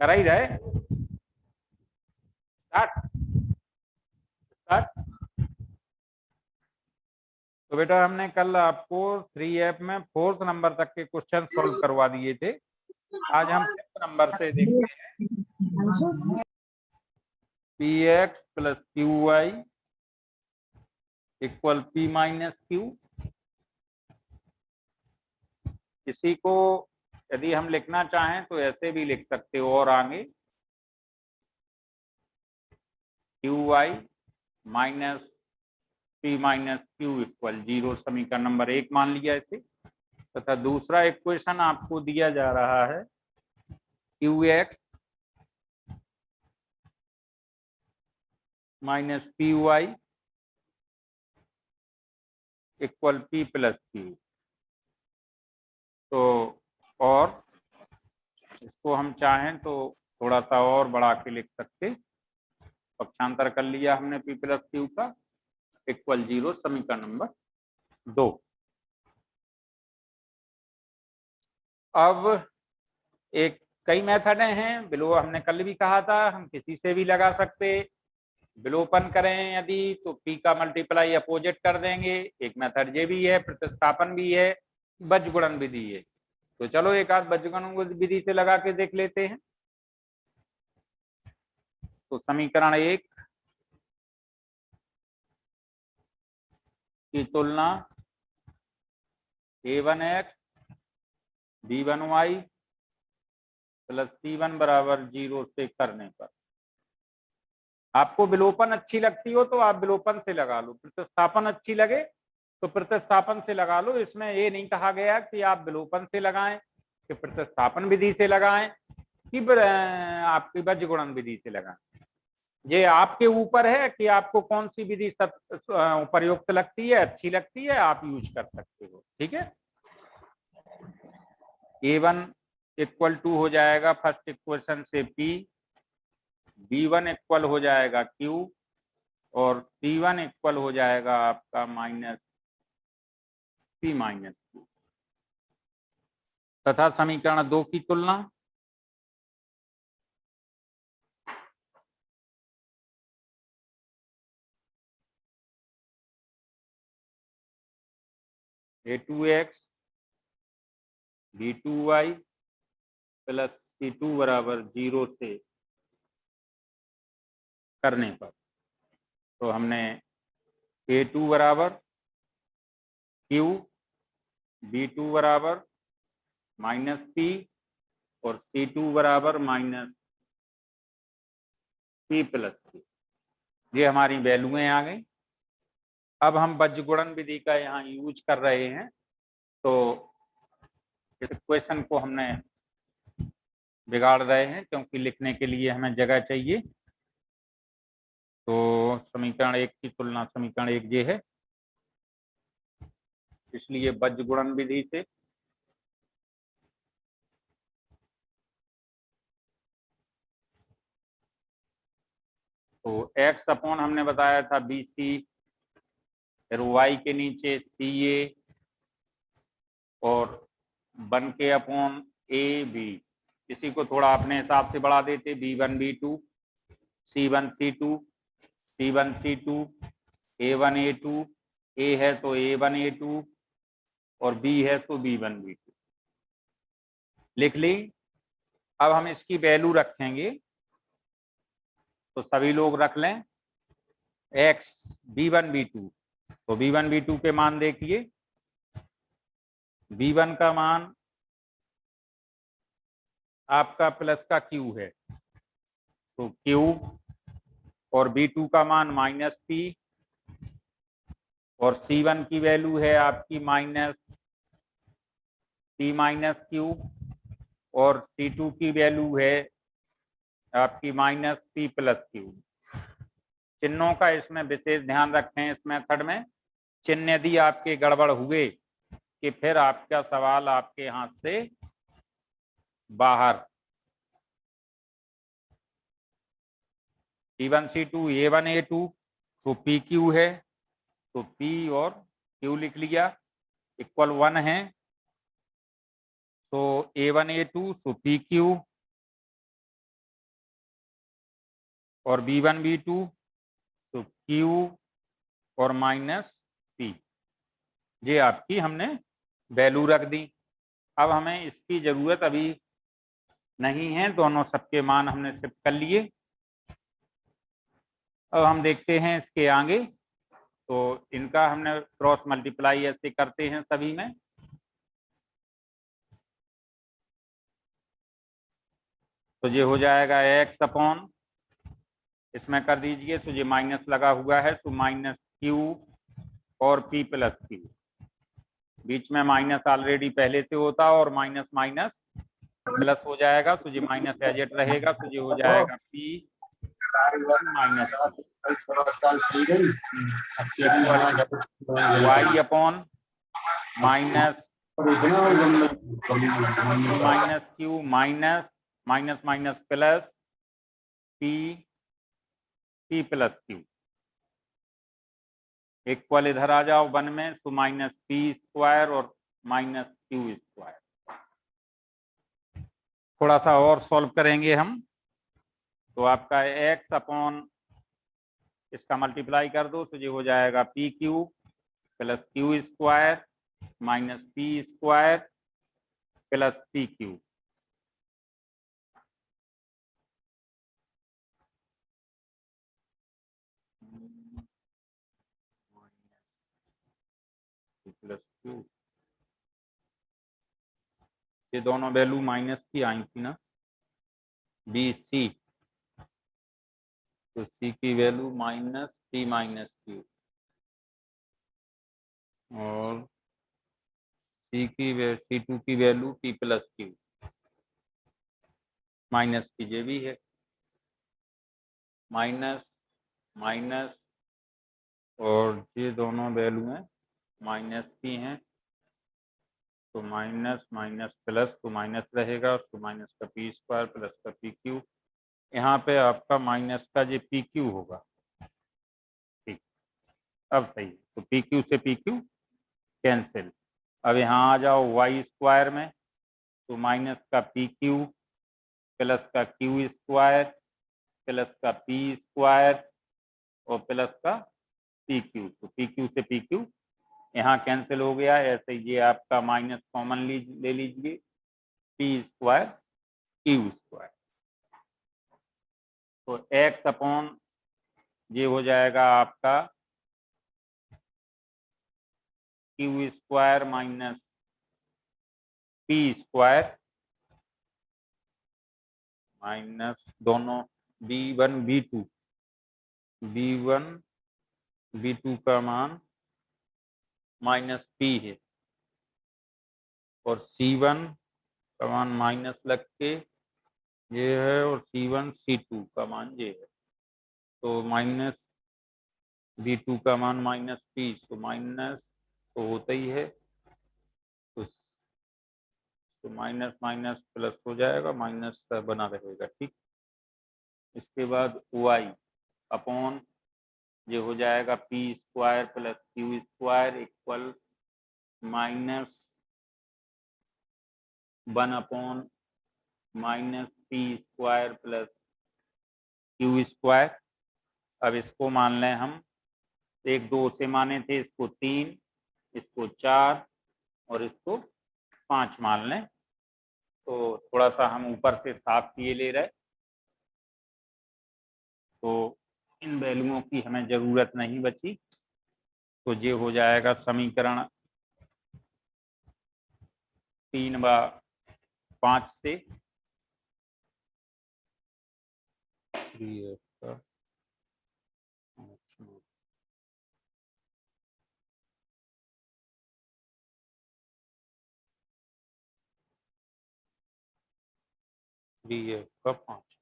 करा ही रहे। Start start. तो बेटा हमने कल आपको 3F में 4th नंबर तक के क्वेश्चन सॉल्व करवा दिए थे। आज हम 5th नंबर से देखते हैं। px plus qy equal p minus q। इसी को यदि हम लिखना चाहें तो ऐसे भी लिख सकते हो और आगे qy minus p minus q equal 0 समीकरण नंबर 1 मान लिया इसे। तथा दूसरा इक्वेशन आपको दिया जा रहा है qx minus py equal p plus q। तो और इसको हम चाहें तो थोड़ा सा और बढ़ा के लिख सकते। पक्षांतर कर लिया हमने p प्लस q का इक्वल 0 समीकरण नंबर 2। अब एक कई मेथड हैं। बिलो हमने कल भी कहा था हम किसी से भी लगा सकते। विलोपन करें यदि तो p का मल्टीप्लाई अपोजिट कर देंगे। एक मेथड ये भी है, प्रतिस्थापन भी है, बज्रगुणन विधि है। तो चलो एक आध बज्रगुणन विधि से लगा के देख लेते हैं। तो समीकरण 1 की तुलना a1x b1y प्लस c1 बराबर 0 से करने पर आपको विलोपन अच्छी लगती हो तो आप विलोपन से लगा लो, प्रतिस्थापन अच्छी लगे तो प्रतिस्थापन से लगा लो। इसमें ये नहीं कहा गया कि आप विलोपन से लगाएं कि प्रतिस्थापन विधि से लगाएं कि आपकी बज्रगुणन विधि से लगाएं। ये आपके ऊपर है कि आपको कौन सी विधि सब उपयुक्त लगती है, अच्छी लगती है, आप यूज कर सकते हो। ठीक है। a1 इक्वल टू हो जाएगा फर्स्ट इक्वेशन से p, b1 इक्वल हो जाएगा q और c1 इक्वल हो जाएगा आपका माइनस p माइनस q। तथा समीकरण 2 की तुलना a2x b2y प्लस c2 बराबर 0 से करने पर तो हमने a2 बराबर q, b2 बराबर माइनस p और c2 बराबर माइनस p प्लस q, ये हमारी वैल्यूएं आ गई। अब हम बज्रगुणन विधि का यहाँ यूज कर रहे हैं। तो इस इक्वेशन को हमने बिगाड़ रहे हैं क्योंकि लिखने के लिए हमें जगह चाहिए। तो समीकरण 1 की तुलना समीकरण 1 ये है, इसलिए बज्रगुणन विधि से तो x अपॉन हमने बताया था BC, फिर y के नीचे CA और 1 के अपॉन AB। इसी को थोड़ा अपने हिसाब से बढ़ा देते, B1 B2 C1 C2 C1 C2 A1 A2, A है तो A1 A2 और B है तो B1 B2 लिख ली। अब हम इसकी वैल्यू रखेंगे तो सभी लोग रख लें x B1 B2। तो B1 B2 के मान देखिए, B1 का मान आपका प्लस का q है तो q और B2 का मान माइनस p और C1 की वैल्यू है आपकी माइनस p माइनस q और C2 की वैल्यू है आपकी माइनस p प्लस q। चिन्हों का इसमें विशेष ध्यान रखें। इस मेथड में चिन्ह यदि आपके गड़बड़ हुए कि फिर आपका सवाल आपके हाथ से बाहर। C1 C2 A1 A2 तो PQ है तो P और Q लिख लिया इक्वल 1 है। तो A1 A2 सो PQ और B1 B2 तो Q और माइनस P, ये आपकी हमने वैल्यू रख दी। अब हमें इसकी जरूरत अभी नहीं है, दोनों सबके मान हमने शिफ्ट कर लिए। अब हम देखते हैं इसके आगे, तो इनका हमने क्रॉस मल्टीप्लाई ऐसे करते हैं सभी में। तो ये हो जाएगा x अपॉन, इसमें कर दीजिए, तो ये माइनस लगा हुआ है, तो माइनस Q और P प्लस Q, बीच में माइनस ऑलरेडी पहले से होता और माइनस माइनस प्लस हो जाएगा, तो ये माइनस एजेट रहेगा, तो ये हो जाएगा P minus y upon minus minus Q minus minus minus plus P plus Q, equal इधर आ जाओ 1 में, तो माइनस P स्क्वायर और माइनस Q स्क्वायर। थोड़ा सा और सॉल्व करेंगे हम, तो आपका x अपॉन इसका मल्टीप्लाई कर दो, तो ये हो जाएगा PQ plus Q square minus P square plus PQ। Plus Q, ये दोनों वैल्यू माइनस की आई थी ना, BC, तो C की value minus P minus Q और C2 की value P plus Q, minus की ये भी है, माइनस माइनस और ये दोनों वैल्यू हैं माइनस की हैं, तो माइनस माइनस प्लस, तो माइनस रहेगा, तो माइनस का P स्क्वायर प्लस का PQ, यहाँ पे आपका माइनस का ये PQ होगा। ठीक, अब सही, तो PQ से PQ कैंसिल। अब यहाँ आ जाओ y स्क्वायर में, तो माइनस का PQ प्लस का Q स्क्वायर प्लस का P स्क्वायर और प्लस का PQ, तो PQ से PQ यहाँ कैंसिल हो गया। ऐसे ये आपका माइनस कॉमन ले लीजिए, P स्क्वायर Q स्क्वायर, तो x अपॉन ये हो जाएगा आपका Q square minus P square minus दोनों B1 B2 का मान माइनस P है और C1 का मान माइनस लग के ये है और C1 C2 का मान ये है, तो माइनस B2 का मान माइनस P, तो माइनस तो होता ही है, तो माइनस माइनस प्लस हो जाएगा, माइनस का बना रहेगा। ठीक, इसके बाद y अपॉन ये हो जाएगा P square plus Q square equal minus 1 upon minus P square plus Q square. अब इसको मान लें हम, 1 2 से माने थे, इसको 3, इसको 4 और इसको 5 मान लें, तो थोड़ा सा हम ऊपर से साफ किए ले रहे, तो इन वैल्यूओं की हमें जरूरत नहीं बची, तो ये हो जाएगा समीकरण 3/5 से 3 का 5।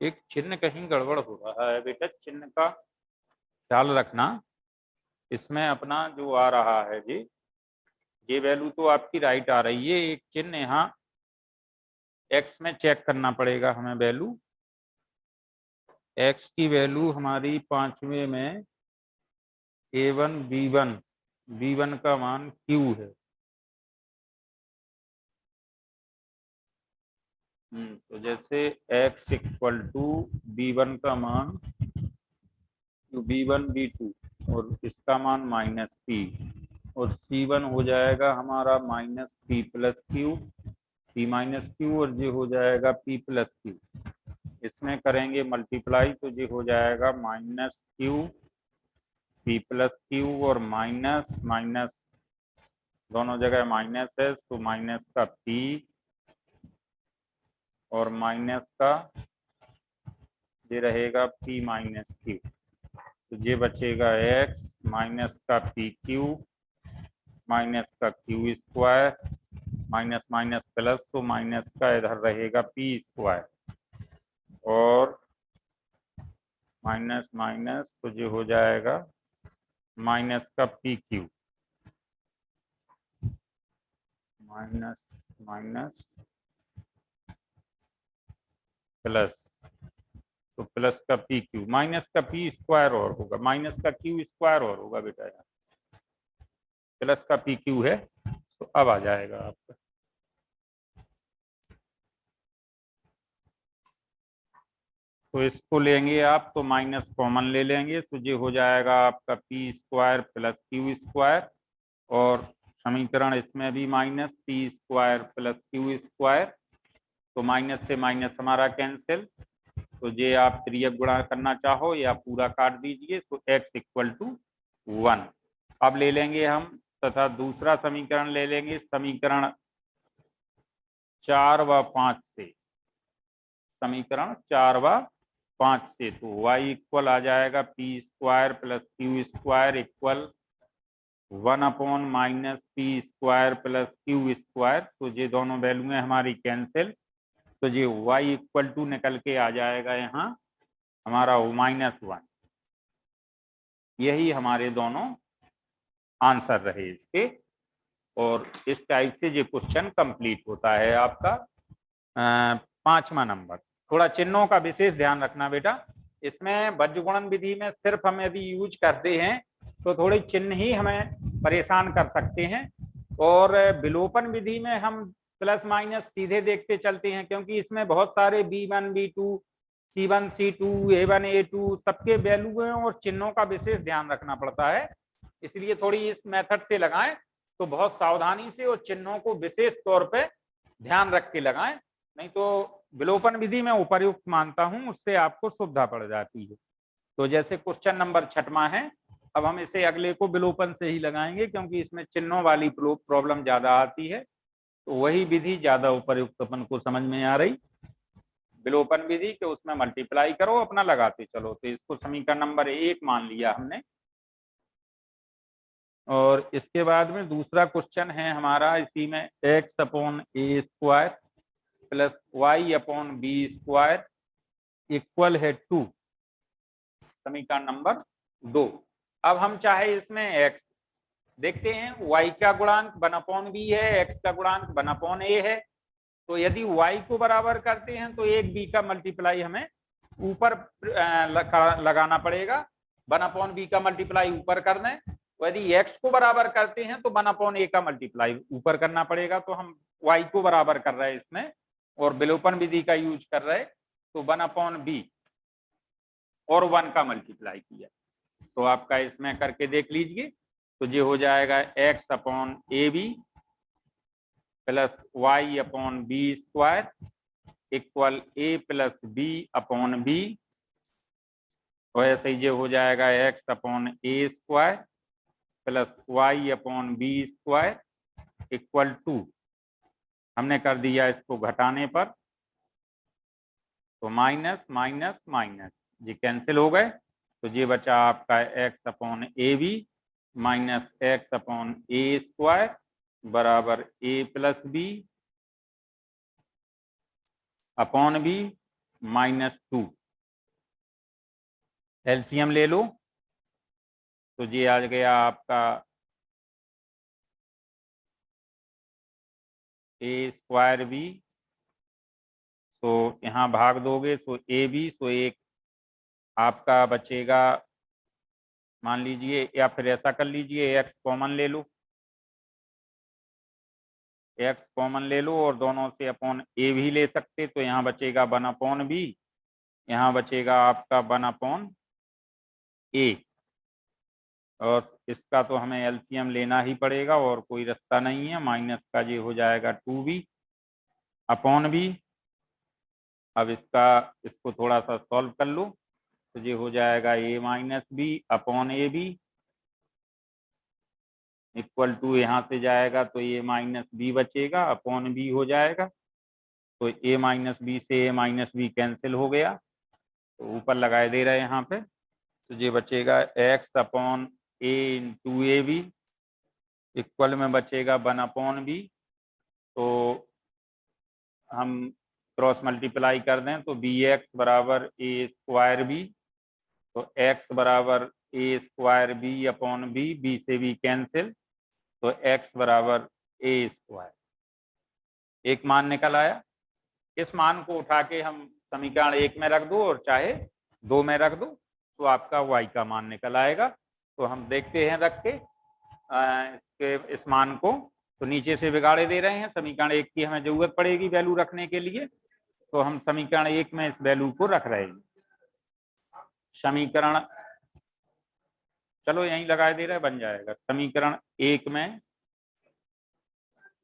एक चिन्ह कहीं गड़बड़ हो रहा है बेटा, चिन्ह का ख्याल रखना। इसमें अपना जो आ रहा है जी ये वैल्यू तो आपकी राइट आ रही है, एक चिन्ह यहाँ एक्स में चेक करना पड़ेगा हमें। वैल्यू एक्स की वैल्यू हमारी 5वें में A1 B1, B1 का मान Q है। तो जैसे x इक्वल टू B1 का मान B1 B2 और इसका मान -P, और C1 हो जाएगा हमारा -P plus Q, P minus Q, और ये हो जाएगा P प्लस Q। इसमें करेंगे मल्टीप्लाई तो ये हो जाएगा -Q P प्लस Q, और माइनस माइनस दोनों जगह माइनस है, तो माइनस का P और माइनस का ये रहेगा P माइनस Q। तो ये बचेगा x माइनस का PQ माइनस का Q square, minus minus plus, तो माइनस का इधर रहेगा P स्क्वायर, और माइनस माइनस तो ये हो जाएगा माइनस का PQ, माइनस माइनस प्लस, तो प्लस का PQ, माइनस का P स्क्वायर और होगा, माइनस का Q स्क्वायर और होगा बेटा, यार प्लस का PQ है, तो अब आ जाएगा आपका। तो इसको लेंगे आप तो माइनस कॉमन ले लेंगे, तो ये हो जाएगा आपका P square plus Q square, और समीकरण इसमें भी minus P square plus Q square, तो माइनस से माइनस हमारा कैंसिल, तो ये आप त्रियक गुणा करना चाहो या पूरा काट दीजिए, तो x इक्वल टू 1। अब ले लेंगे हम तथा दूसरा समीकरण ले लेंगे, समीकरण 4 व 5 से, समीकरण 4 व 5 से, तो y इक्वल आ जाएगा P square plus Q square equal 1/- P square plus Q square, तो ये दोनों वैल्यूएं हमारी कैंसिल, तो ये y इक्वल टू निकल के आ जाएगा यहाँ हमारा -1। यही हमारे दोनों आंसर रहे इसके, और इस टाइप से ये क्वेश्चन कंप्लीट होता है आपका 5वां नंबर। थोड़ा चिन्हों का विशेष ध्यान रखना बेटा, इसमें बज्रगुणन विधि में सिर्फ हम यदि यूज करते हैं तो थोड़े चिन्ह ही हमें परेशान कर सकते हैं, और विलोपन विधि में हम प्लस माइनस सीधे देखते चलते हैं, क्योंकि इसमें बहुत सारे B1 B2 C1 C2 A1 A2 सबके वैल्यू हैं और चिन्हों का विशेष ध्यान रखना पड़ता है, इसलिए थोड़ी इस मेथड से लगाएं तो बहुत सावधानी से और चिन्हों को विशेष तौर पे ध्यान रख के लगाएं, नहीं तो विलोपन विधि में उपर्युक्त मानता हूं, उससे आपको सुविधा पड़ जाती है। तो जैसे क्वेश्चन नंबर 6वां है, अब हम इसे अगले को विलोपन से ही लगाएंगे, क्योंकि इसमें चिन्हों वाली प्रॉब्लम ज्यादा आती है, तो वही विधि ज्यादा उपर्युक्त अपन को समझ में आ रही, विलोपन विधि के उसमें मल्टीप्लाई करो अपना लगाते चलो। तो इसको समीकरण नंबर 1 मान लिया हमने, और इसके बाद में दूसरा क्वेश्चन है हमारा इसी में x/a square plus y/b square equal है 2, समीकरण नंबर 2। अब हम चाहे इसमें x देखते हैं, y का गुणांक 1/b है, x का गुणांक 1/a है, तो यदि y को बराबर करते हैं तो एक b का मल्टीप्लाई हमें ऊपर लगाना पड़ेगा, 1/b का मल्टीप्लाई ऊपर कर दें, यदि x को बराबर करते हैं तो 1/a का मल्टीप्लाई ऊपर करना पड़ेगा, तो हम y को बराबर कर रहे हैं इसमें और विलोपन विधि का यूज कर रहे, तो 1/b और 1 का मल्टीप्लाई किया, तो आपका इसमें करके देख लीजिए, तो ये हो जाएगा x/ab plus y/b square equal a plus b/b, तो ऐसे ही ये हो जाएगा x/a square plus y/b square equal 2, हमने कर दिया इसको घटाने पर, तो माइनस माइनस माइनस ये कैंसिल हो गए, तो ये बचा आपका x/ab माइनस x/a स्क्वायर बराबर a plus b upon b -2, LCM ले लो, तो ये आ गया आपका ए स्क्वायर बी, तो यहाँ भाग दोगे सो ए बी, सो एक आपका बचेगा, मान लीजिए, या फिर ऐसा कर लीजिए एक्स कॉमन ले लो, एक्स कॉमन ले लो और दोनों से अपॉन ए भी ले सकते, तो यहाँ बचेगा 1 अपॉन बी, यहाँ बचेगा आपका 1 अपॉन ए, और इसका तो हमें एलसीएम लेना ही पड़ेगा और कोई रास्ता नहीं है, माइनस का ये हो जाएगा 2b अपॉन बी। अब इसको थोड़ा सा सॉल्व कर लो, तो ये हो जाएगा a minus B upon A B equal to, यहाँ से जाएगा तो a माइनस बी बचेगा अपॉन बी हो जाएगा, तो a माइनस बी से a माइनस बी कैंसिल हो गया, तो ऊपर लगाए दे रहे हैं यहाँ पे, तो ये बचेगा x upon a into A B equal में बचेगा 1 अपॉन बी, तो हम क्रॉस मल्टीप्लाई कर दें तो बी एक्स बराबर ए स्क्वायर बी, तो x बराबर A square B upon B, B से बी कैंसिल, तो x बराबर ए स्क्वायर, एक मान निकल आया। इस मान को उठा के हम समीकरण 1 में रख दो और चाहे 2 में रख दो, तो आपका y का मान निकल आएगा। तो हम देखते हैं रख के इस मान को, तो नीचे से बिगाड़े दे रहे हैं, समीकरण 1 की हमें जरूरत पड़ेगी वैल्यू रखने के लिए, तो हम समीकरण 1 में इस वैल्यू को रख रहे हैं। समीकरण, चलो यहीं लगाए दे रहे, बन जाएगा समीकरण 1 में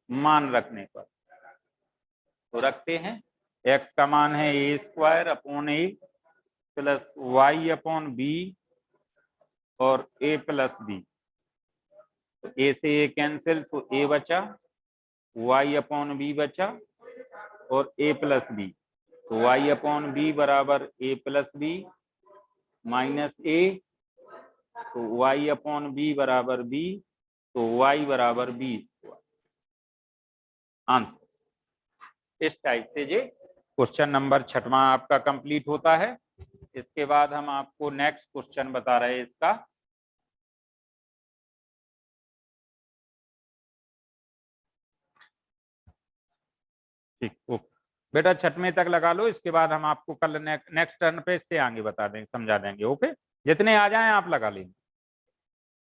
मान रखने पर, तो रखते हैं x का मान है A square upon A plus Y upon B और a प्लस बी, तो a से a कैंसिल, तो a बचा, y अपॉन बी बचा और a प्लस बी, तो y अपॉन बी बराबर a plus B minus a, तो y अपॉन बी बराबर b, तो y बराबर b स्क्वायर। आंसर इस टाइप से ये क्वेश्चन नंबर 6वां आपका कंप्लीट होता है। इसके बाद हम आपको नेक्स्ट क्वेश्चन बता रहे हैं इसका। ठीक, ओके बेटा, 6वें तक लगा लो, इसके बाद हम आपको कल नेक्स्ट टर्न पे इससे आगे बता देंगे, समझा देंगे। ओके, जितने आ जाएं आप लगा लेंगे।